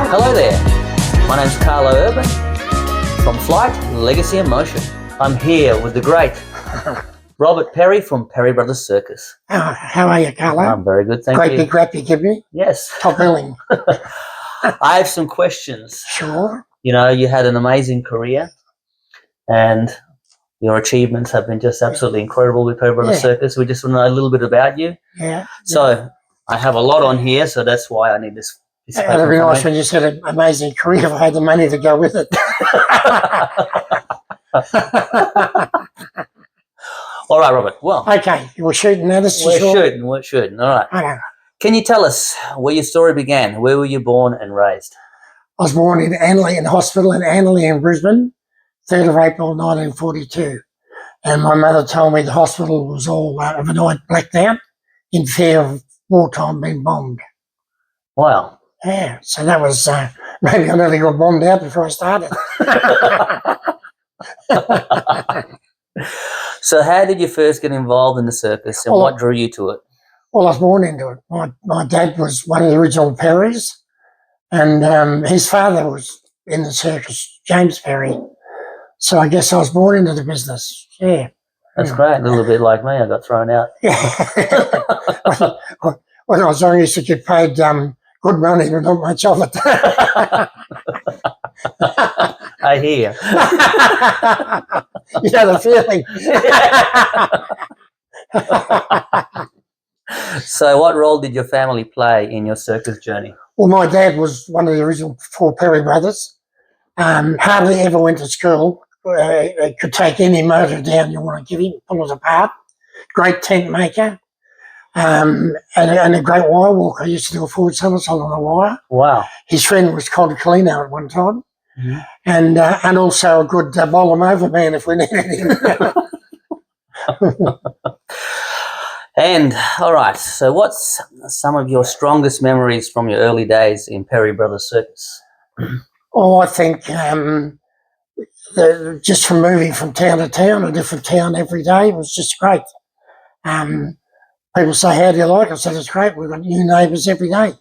Hello there, my name's Carlo Urban from Flight, Legacy and Motion. I'm here with the great Robert Perry from Perry Brothers Circus. How are you, Carlo? I'm very good, thank Great you. big rap you give me. Yes. Top billing. I have some questions. Sure. You know, you had an amazing career and your achievements have been just absolutely incredible with Perry Brothers Circus. We just want to know a little bit about you. Yeah. So I have a lot on here, so that's why I need this. It'd be nice when you said an amazing career if I had the money to go with it. All right, Robert. Well, okay, we're shooting now. This is We're shooting. All right. Okay. Can you tell us where your story began? Where were you born and raised? I was born in Annerley Hospital in Annerley in Brisbane, 3rd of April 1942. And my mother told me the hospital was all overnight blacked out in fear of wartime being bombed. Wow. Yeah, so that was, maybe I nearly got bombed out before I started. So how did you first get involved in the circus and what drew you to it? Well, I was born into it. My dad was one of the original Perrys, and his father was in the circus, James Perry. So I guess I was born into the business, yeah. That's great, a little bit like me, I got thrown out. Yeah. When I was young, I used to get paid good money, but not much of it. I hear. You know the feeling. So what role did your family play in your circus journey? Well, my dad was one of the original 4 Perry brothers. Hardly ever went to school. Could take any motor down you want to give him, pull it apart. Great tent maker. And a great wire walker. He used to do a forward somersault on the wire. Wow. His friend was called Colino at one time. Mm-hmm. And also a good bowl him over man if we needed him. And, all right, so what's some of your strongest memories from your early days in Perry Brothers Circus? Oh, I think just from moving from town to town, a different town every day was just great. People say, how do you like it? I said, it's great. We've got new neighbours every day.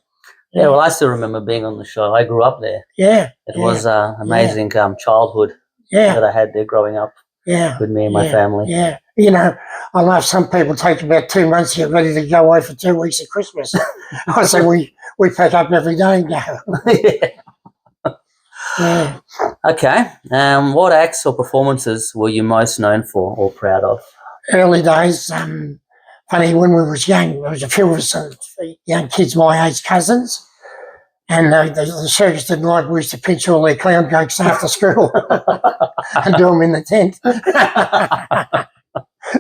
Yeah, well, I still remember being on the show. I grew up there. Yeah. It was an amazing childhood that I had there growing up with me and my family. Yeah. You know, I know some people take about 2 months to get ready to go away for 2 weeks at Christmas. I say we pack up every day and go. Yeah. Okay. What acts or performances were you most known for or proud of? Early days, funny, when we was young, there was a few of us, young kids my age, cousins, and the circus didn't like we used to pinch all their clown jokes after school and do them in the tent.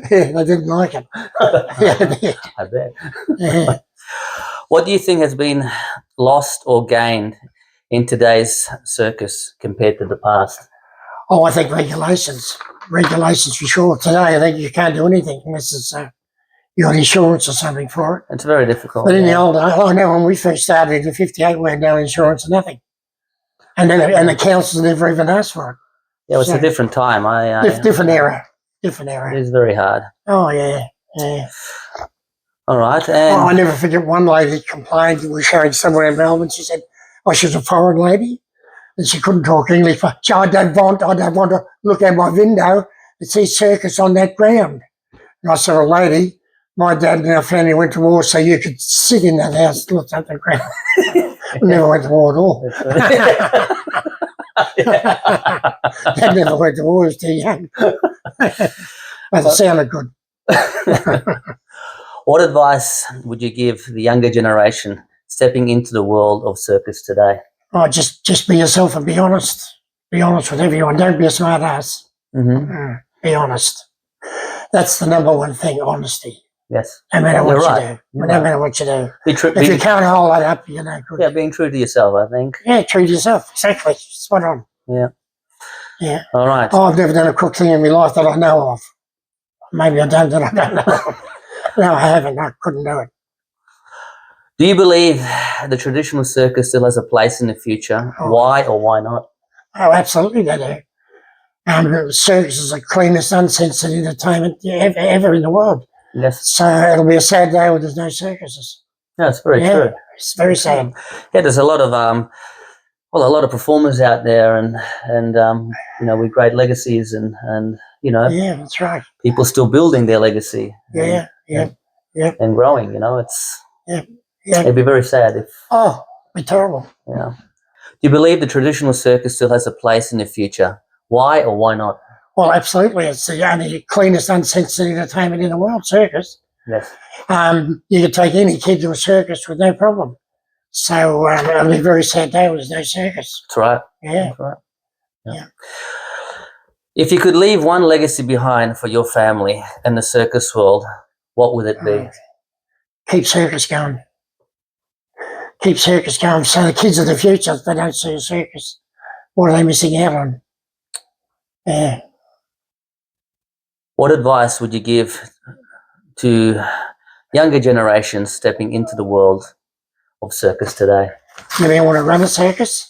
Yeah, they didn't like it. Yeah, I bet. Yeah. What do you think has been lost or gained in today's circus compared to the past? Oh, I think regulations. Regulations for sure. Today, I think you can't do anything unless it's you got insurance or something for it. It's very difficult. But in the old, I know when we first started in '58, we had no insurance or nothing, and the council never even asked for it. Yeah, it was a different time. Different era. Different era. It is very hard. Oh yeah, yeah. All right. And I never forget one lady complained. We were showing somewhere in Melbourne. She said, "Oh, she's a foreign lady, and she couldn't talk English. But I don't want to look out my window and see circus on that ground." And I said, "A lady, my dad and our family went to war so you could sit in that house and look at the ground." We never went to war at all. Dad never went to war, he was too young. But it sounded good. What advice would you give the younger generation stepping into the world of circus today? Oh, just be yourself and be honest. Be honest with everyone. Don't be a smart ass. Mm-hmm. Be honest. That's the number one thing, honesty. Yes. No matter what you do. No matter what you do. If you can't hold that up, you're no good. Yeah, being true to yourself, I think. Yeah, true to yourself. Exactly. Spot on. Yeah. Yeah. All right. Oh, I've never done a crook thing in my life that I know of. Maybe I done that I don't know. No, I haven't. I couldn't do it. Do you believe the traditional circus still has a place in the future? Oh. Why or why not? Oh, absolutely they do. Circus is the cleanest, uncensored entertainment ever in the world. Yes. So it'll be a sad day when there's no circuses. No, it's very true. It's very sad. Yeah, there's a lot of well, a lot of performers out there, and you know, with great legacies, and you know, Yeah, that's right. people still building their legacy. Yeah, and growing. You know, it's yeah. it'd be very sad if. Oh, it'd be terrible. Yeah. Do you believe the traditional circus still has a place in the future? Why or why not? Well, absolutely. It's the only cleanest, uncensored entertainment in the world, circus. Yes. You could take any kid to a circus with no problem. So it'll be a very sad day when there's no circus. That's right. Yeah. That's right. Yeah. If you could leave one legacy behind for your family and the circus world, what would it be? Keep circus going. Keep circus going. So the kids of the future, if they don't see a circus, what are they missing out on? Yeah. What advice would you give to younger generations stepping into the world of circus today? You mean want to run a circus?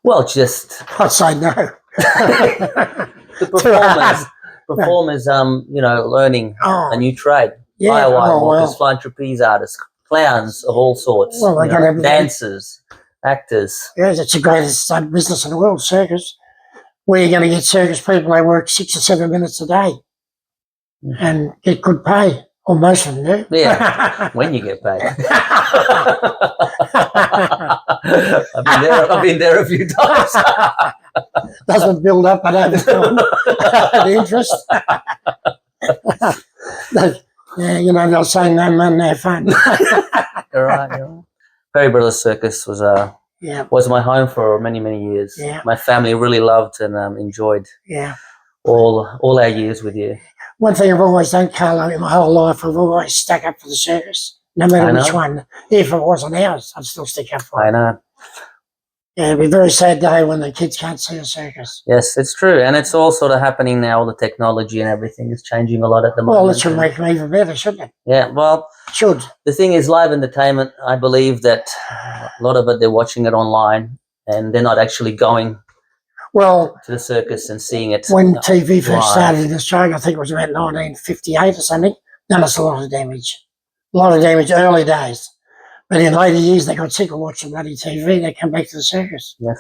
Well, just I'd say no. the performers, you know, learning a new trade. Yeah, Firewire walkers, flying trapeze artists, clowns of all sorts, Well, they got everything. dancers, actors. Yes, it's the greatest business in the world, circus. Where you're going to get circus people, they work 6 or 7 minutes a day and get good pay. Or most of them do. Yeah, when you get paid. I've been there a few times. Doesn't build up, I don't the interest. Yeah, you know, they'll say no man, no fun. You're right. Perry Brothers Circus was my home for many, many years. Yeah. My family really loved and enjoyed all our years with you. One thing I've always done, Carlo, in my whole life, I've always stuck up for the circus, no matter which one. If it wasn't ours, I'd still stick up for it. I know. Yeah, it'd be a very sad day when the kids can't see a circus. Yes, it's true. And it's all sort of happening now. All the technology and everything is changing a lot at the moment. Well, it should make them even better, shouldn't it? Yeah, well, should. The thing is, live entertainment, I believe that a lot of it, they're watching it online and they're not actually going to the circus and seeing it. When TV first started in Australia, I think it was about 1958 or something, done us a lot of damage. A lot of damage early days. But in later years, they got sick of watching bloody TV. They come back to the circus. Yes.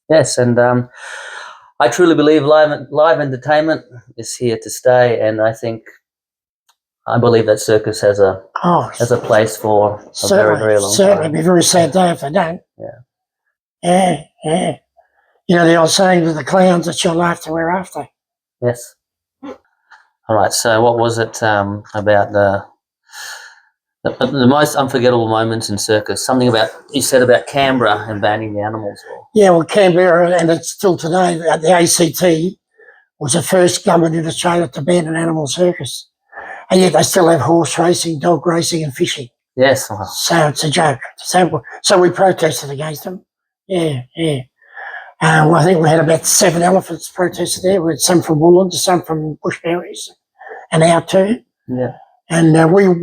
Yes, and I truly believe live entertainment is here to stay, and I believe that circus has a place for a very, very long time. Certainly, it'd be a very sad day if they don't. Yeah. Yeah. You know the old saying to the clowns, it's your laughter we're after. Yes. All right, so what was it about the most unforgettable moments in circus? Something you said about Canberra and banning the animals. Yeah, well, Canberra, and it's still today, the ACT was the first government in Australia to ban an animal circus. And yet they still have horse racing, dog racing and fishing. Yes. So it's a joke. So we protested against them. Yeah. I think we had about 7 elephants protested there. We had some from Woolland, some from Bushberries, and out too. Yeah. And we won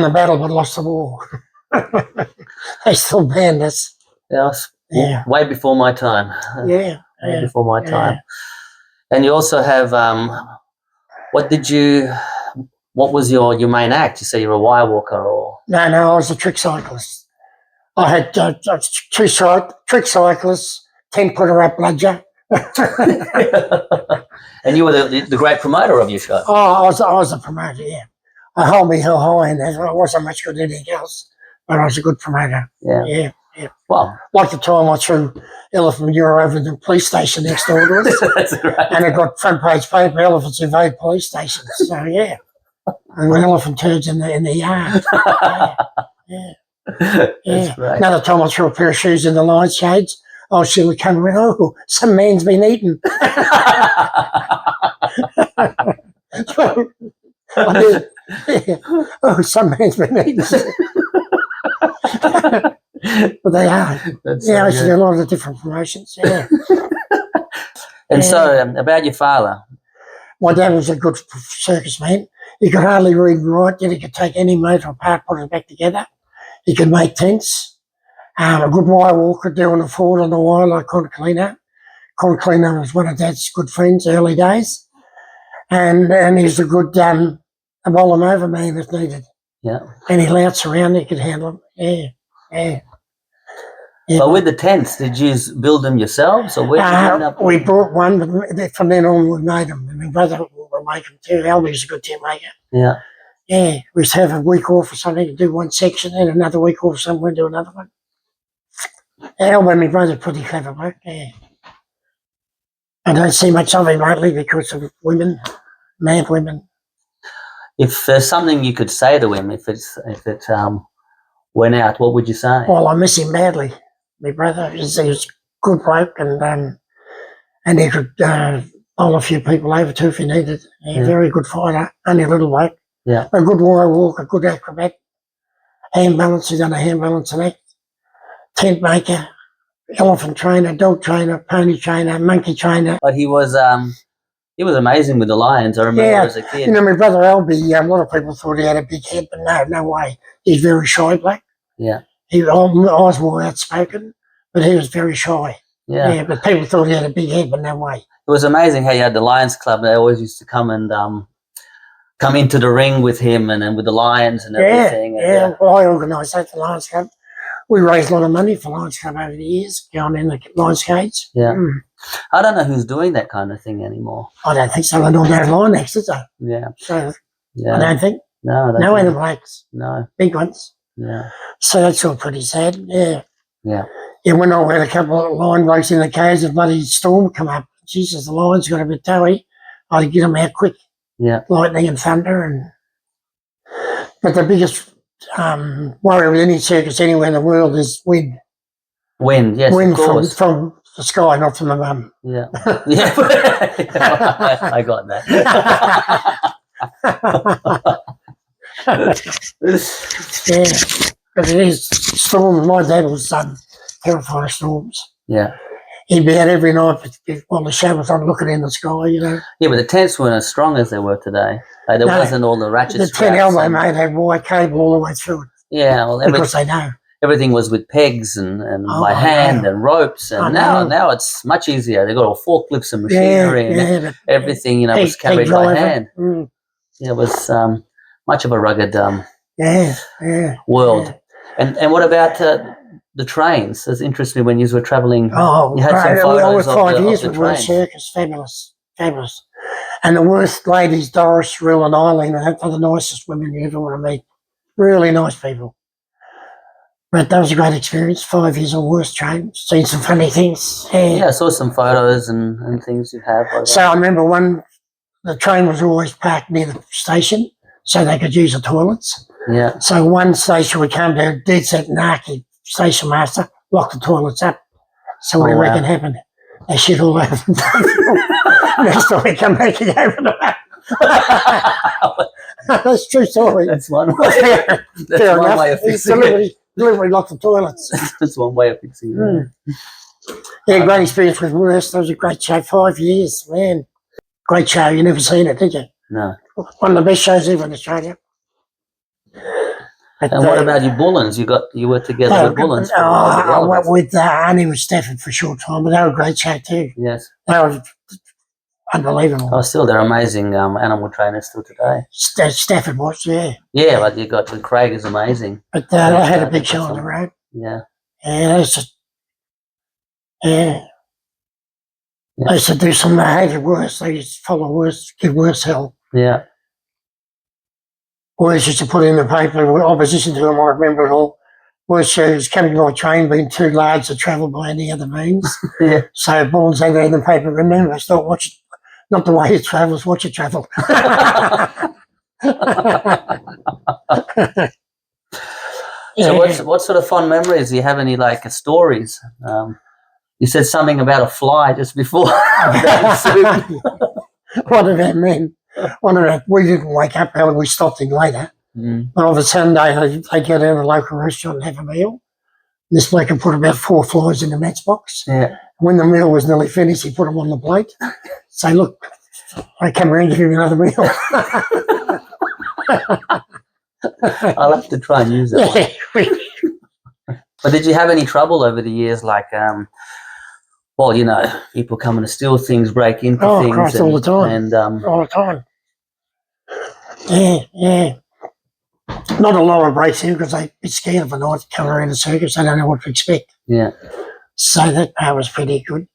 the battle but lost the war. They still banned us. Yeah. Way before my time. Yeah. Way before my time. And you also have what was your main act? You say you're a wire walker or? No, I was a trick cyclist. I had 2 trick cyclists, 10-footer up bludger. And you were the great promoter of your show. Oh, I was a promoter, yeah. I hold me hell high, and I wasn't much good at anything else, but I was a good promoter. Yeah. Well, like the time I threw elephant manure over the police station next door to us. That's right. And it got front page paper, elephants invade police stations. So yeah. And when elephant turds in the yard. Yeah. That's right. Another time I threw a pair of shoes in the light shades. Oh, she would come around, oh, some man's been eaten. Oh, some man's been eaten. But they are. I used to do a lot of the different promotions. Yeah. And so, about your father. My dad was a good circus man. He could hardly read and write, yet he could take any motor apart, put it back together. He could make tents. A good wire walker doing a ford on the wire like Conclino. Conclino was one of Dad's good friends early days. And he's a good a roll him over man if needed. Yeah. Any louts around, he could handle them. Yeah. Yeah. But with the tents, did you build them yourselves, or where did you end up? We bought one, but from then on we made them. And my brother would make them too. Albie's a good tent maker. Yeah. Yeah, we used to have a week off or something to do one section, and another week off somewhere to do another one. Albie and my brother pretty clever bloke. Yeah. I don't see much of him lately because of women, mad women. If there's something you could say to him, if it went out, what would you say? Well, I miss him badly. My brother, he was a good bloke, and he could bowl a few people over too if he needed. A very good fighter, only a little bloke. Yeah. A good wire walker, a good acrobat, hand balance, he's done a hand balance and act, tent maker, elephant trainer, dog trainer, pony trainer, monkey trainer. But he was amazing with the lions. I remember as a kid. You know, my brother Albie, a lot of people thought he had a big head, but no way. He's very shy bloke. Yeah. I was more outspoken, but he was very shy. Yeah. But people thought he had a big head, but no way. It was amazing how you had the Lions Club. They always used to come into the ring with him and with the lions and everything. Yeah. Well, I organised that for Lions Club. We raised a lot of money for Lions Club over the years, going in the Lions cage. Yeah. I don't know who's doing that kind of thing anymore. I don't think so. They don't have lion acts, is they? Yeah. So Yeah. I don't think. No. No animal acts. No. Big ones. Yeah. So that's all pretty sad. Yeah. Yeah. Yeah, when I had a couple of lion blokes in the cage, a bloody storm come up. Jesus, the lions got a bit toey. I had to get them out quick. Yeah. Lightning and thunder. But the biggest worry with any circus anywhere in the world is wind. Wind, yes, Wind of course. from the sky, not from the mum. Yeah. Yeah. I got that. Yeah. But it is storms. My dad was terrified of storms. Yeah. He'd be out every night while the show was on looking in the sky, you know. Yeah, but the tents weren't as strong as they were today. Like, there wasn't all the ratchet The straps. tent elbow, mate, had wire cable all the way through it. Yeah, well, Because they know. everything was with pegs and by hand and ropes. And now it's much easier. They've got all forklifts and machinery and everything, was carried by hand. Yeah, it was much of a rugged world. Yeah. And what about the trains? It interests me when you were travelling. Oh, you had some photos I was 5 years of with the World train. Circus. Fabulous. And the worst ladies, Doris, Rue and Eileen, are the nicest women you ever want to meet. Really nice people. But that was a great experience. 5 years on worst train. Seen some funny things. Yeah, I saw some photos and things you have. Like So I remember the train was always parked near the station so they could use the toilets. Yeah. So one station would come to dead set narky station master, lock the toilets up. So what do you reckon happened? They shit all over the next time we come back and open them up. That's a true story. That's one way. That's one way of fixing it. Delivery locked the toilets. That's one way of fixing it. Yeah, great experience with Worst. That was a great show. 5 years, man. Great show. You never seen it, did you? No. One of the best shows ever in Australia. But, And what about your Bullens? You were together with Bullens. I went with only with Stafford for a short time, but they were a great show too. Yes. They were unbelievable. Oh, still, they're amazing animal trainers still today. Stafford was, yeah. Yeah, but you got Craig is amazing. But they had a big show on the road. Yeah. Yeah, they used to, They used to do some, they hated Worst. They used to follow Worst, give Worst hell. Yeah. Worst used to put in the paper, opposition to them, I remember it all. Worst shows coming by train being too large to travel by any other means. Yeah. So Balls had in the paper, remember, stop watching, not the way it travels, watch it travel. So what sort of fond memories do you have? Any stories? You said something about a fly just before. What did that mean? We didn't wake up early, we stopped in later. But on a Sunday, they go down to a local restaurant and have a meal. This bloke had put about 4 flies in the matchbox. Yeah. When the meal was nearly finished, he put them on the plate. Say, look, I come around and give you another meal. I'll have to try and use that one. But did you have any trouble over the years, people coming to steal things, break into things? Christ, all the time. And, all the time. Yeah. Not a lot of breaks in because they'd be scared of a night to come around the circus. They don't know what to expect. Yeah. So that part was pretty good.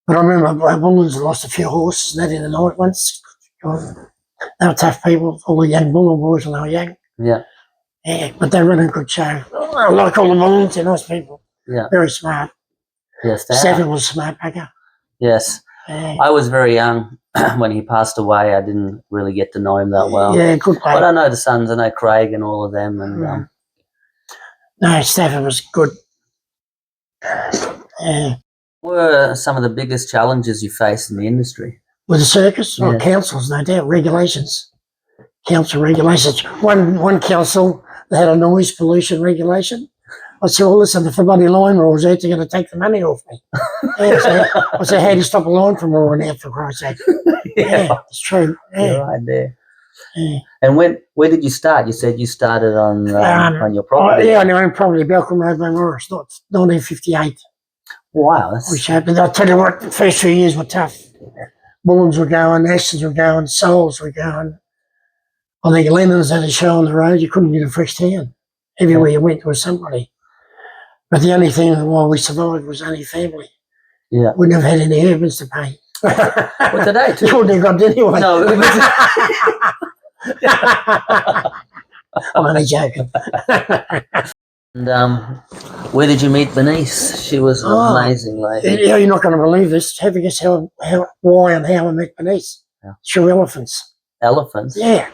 But I remember Bullens lost a few horses and that in the night once. They were tough people, all the young Bullen boys when they were young. Yeah. Yeah, but they run a good show. I like all the Bullens, they're nice people. Yeah. Very smart. Yes, they Stephen are. was a smart bugger. Yes. Yeah. I was very young when he passed away. I didn't really get to know him that well. Yeah, good player. But I know the sons. I know Craig and all of them. And No, Stephen was good. what were some of the biggest challenges you faced in the industry? With the circus, or councils, no doubt, regulations. Council regulations. One council, they had a noise pollution regulation. I said, well, listen, if the bloody line rolls out, they're going to take the money off me. I said, how do you stop a line from rolling out, for Christ's sake? Yeah, it's true. Yeah. You're right there. Yeah. And where did you start? You said you started on your property. Yeah, on your own property, Belcombe Road, Morris, 1958. Wow. Which happened. I'll tell you what, the first few years were tough. Bullens were going, Ashens were going, Souls were going. I think Lennon's had a show on the road. You couldn't get a fresh town. Everywhere you went, there was somebody. But the only thing why we survived was only family. Yeah. We never had any urbans to pay. Well, today too. You wouldn't have got anyway. No. I'm only joking. And where did you meet Benise? She was an amazing lady. Yeah, you're not going to believe this. Have a guess why and how I met Benise? Yeah. Through elephants. Elephants? Yeah.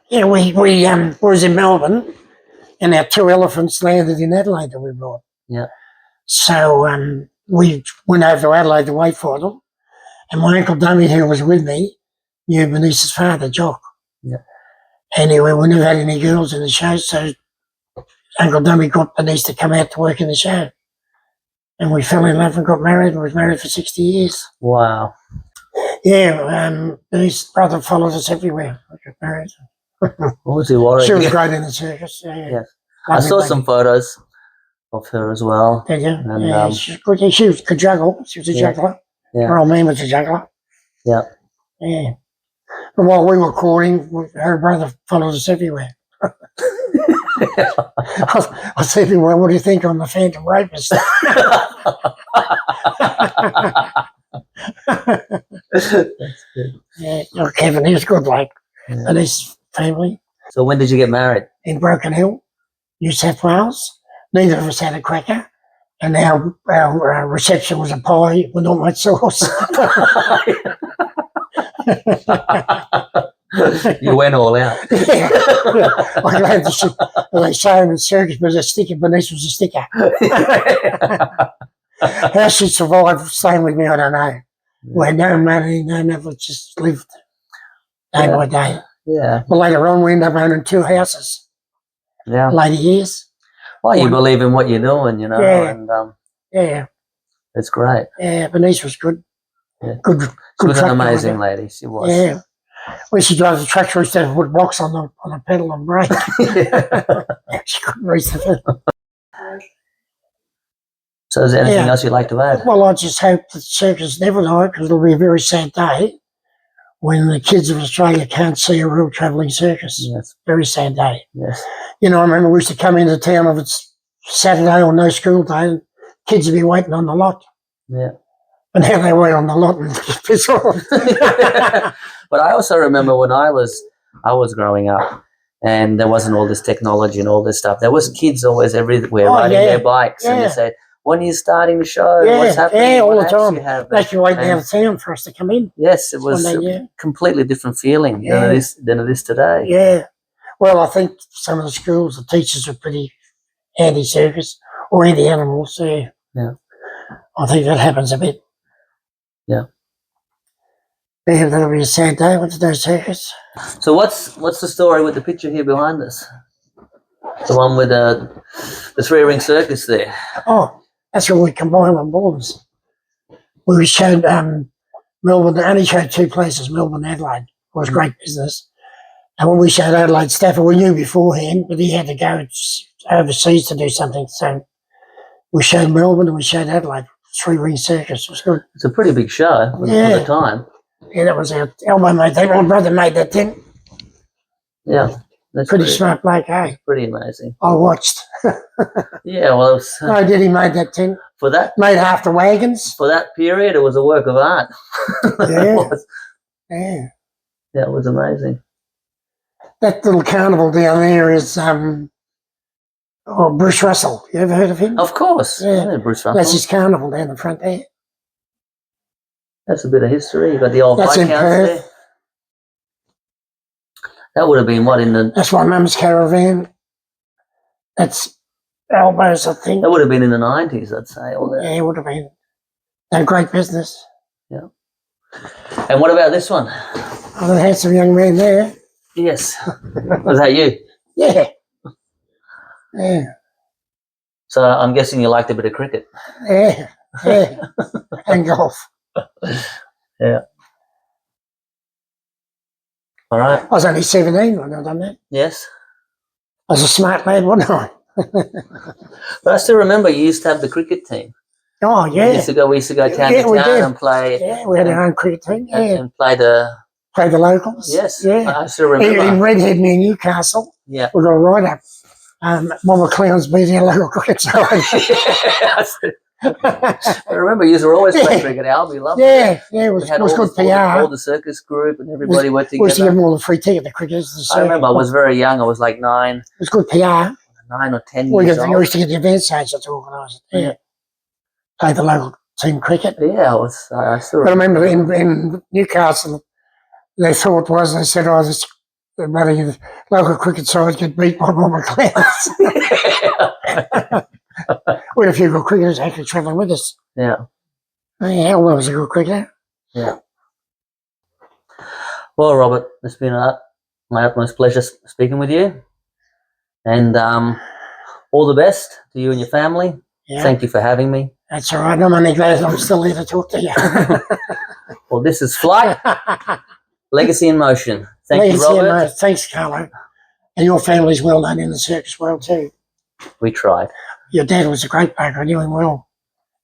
Yeah, we was in Melbourne and our 2 elephants landed in Adelaide that we brought. Yeah. So we went over to Adelaide to wait for them. And my Uncle Dummy, who was with me, knew Benise's father, Jock. Yeah. Anyway, we never had any girls in the show, so Uncle Dummy got Benise to come out to work in the show. And we fell in love and got married, and was married for 60 years. Wow. Yeah, Benise's brother followed us everywhere. We got married. What was he worried? She was great in the circus. Yeah. Yes. I saw some photos of her as well. Did you? And, yeah, she could juggle. She was a juggler. Yeah. Her old man was a juggler. Yeah. Yeah. But while we were courting, her brother followed us everywhere. I said to him, well, what do you think on the Phantom Rapist? That's good. Yeah, Kevin, he was good, like, and his family. So when did you get married? In Broken Hill, New South Wales. Neither of us had a cracker. And our reception was a pie with not much sauce. You went all out. Yeah. I'm glad they say in the circus, but a sticker, Benise was a sticker. How she survived staying with me, I don't know. We had no money, no nothing, just lived day by day. Yeah. But later on, we ended up owning 2 houses. Yeah. Later years. Well, you believe in what you're doing, you know. Yeah. And yeah. it's great. Yeah, Benise was good. Yeah. Good She was an truck amazing driver. lady. She was. Yeah. When she drives the tractor, she used to put blocks on the pedal and brake. She couldn't reach the pedal. So is there anything else you'd like to add? Well, I just hope that the circus never die, because it'll be a very sad day when the kids of Australia can't see a real travelling circus. Yes. Very sad day. Yes. You know, I remember we used to come into town if it's Saturday or no school day, and kids would be waiting on the lot. Yeah. And now they wait on the lot and piss off. But I also remember when I was growing up, and there wasn't all this technology and all this stuff. There was kids always everywhere riding their bikes, and you said, "When are you starting the show? What's happening?" Yeah, all the What time. you have? They should wait out of town for us to come in. Yes, it was a completely different feeling than it is today. Yeah. Well, I think some of the schools, the teachers are pretty anti-circus or anti-animals. So yeah. I think that happens a bit. Yeah. Yeah, that'll be a sad day with no circus. So what's the story with the picture here behind us? The one with the 3-ring circus there. Oh, that's where we combine on boards. We showed Melbourne, they only showed 2 places, Melbourne and Adelaide. It was great business. And when we showed Adelaide Stafford, we knew beforehand, but he had to go overseas to do something. So we showed Melbourne and we showed Adelaide. 3-ring circus. It was good. It's a pretty big show for the time. Yeah, that was our elbow made that. My brother made that tent. Yeah. That's Pretty smart bloke, eh? Pretty amazing. I watched. Yeah, well, it was, Oh, did he made that tent? for that Made half the wagons. for that period, it was a work of art. Yeah. It was. Yeah. Yeah, it was amazing. That little carnival down there is Bruce Russell. You ever heard of him? Of course. Yeah. I know Bruce Russell. That's his carnival down the front there. That's a bit of history. You've got the old That's bike in house Perth. there. That would have been what in the That's my mum's caravan. That's Elbows, I think. that would have been in the 90s, I'd say. Or Yeah, it would have been. They're great business. Yeah. And what about this one? Oh, the handsome young man there. Yes. Was that you? Yeah. Yeah. So I'm guessing you liked a bit of cricket. Yeah. Yeah. And golf. Yeah. All right. I was only 17 when I done that. Yes. I was a smart lad, wasn't I? But I still remember you used to have the cricket team. Oh, yeah. We used to go town Yeah, to we town did. and play. Yeah, we had our own cricket team. Yeah. And play the. Play the locals. Yes. Yeah. I still In remember. Redhead near Newcastle, Yeah. we got right up. Mama Clowns beat our local cricket side. I remember you were always playing cricket, Al. We loved it. Yeah, yeah, it was We had good PR. all the circus group and everybody went We used to give together. them all the free ticket, the cricketers. I remember I was very young. I was like 9 It was good PR. or 10 We years used old. to get the events agents to organise it. Yeah. Play the local team cricket. Yeah, I still But I remember in Newcastle, they thought was, they said, oh, this bloody local cricket side get beat by Mama Clowns. We had a few good cricketers actually travelling with us. Yeah. Yeah, Elwell was a good cricketer. Yeah. Well, Robert, it's been my utmost pleasure speaking with you. And all the best to you and your family. Yeah. Thank you for having me. That's all right. I'm only glad I'm still here to talk to you. Well, this is Flight, Legacy in Motion. Thank you, Robert. Thanks, Carlo. And your family's well known in the circus world too. We tried. Your dad was a great bloke. I knew him well.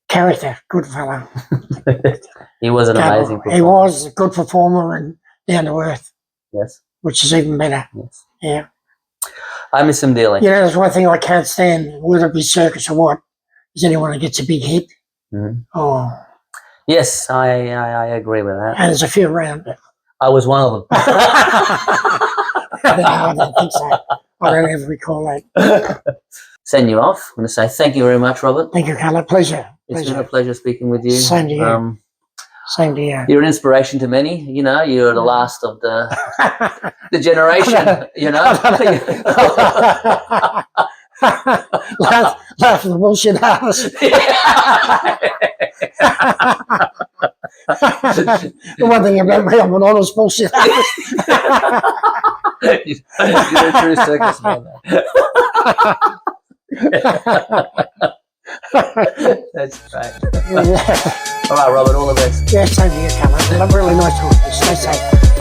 Character, good fellow. He was an amazing performer. He was a good performer and down to earth. Yes. Which is even better. Yes. Yeah. I miss him dearly. You know, there's one thing I can't stand, whether it be circus or what, is anyone who gets a big hit. Mm-hmm. Oh. Yes, I agree with that. And there's a few around. I was one of them. No, I don't think so. I don't ever recall that. Send you off. I'm going to say thank you very much, Robert. Thank you, Carlo. Pleasure. It's been a pleasure speaking with you. Same to you. Same to you. You're an inspiration to many. You know, you're the last of the generation. You know, laugh at the bullshit artist. The one thing about me, I'm an honest bullshit artist. You're a true circus man. That's right. All right, Robert. All the best. Yeah, same to you, Carlo. Really nice talking to you. Stay safe.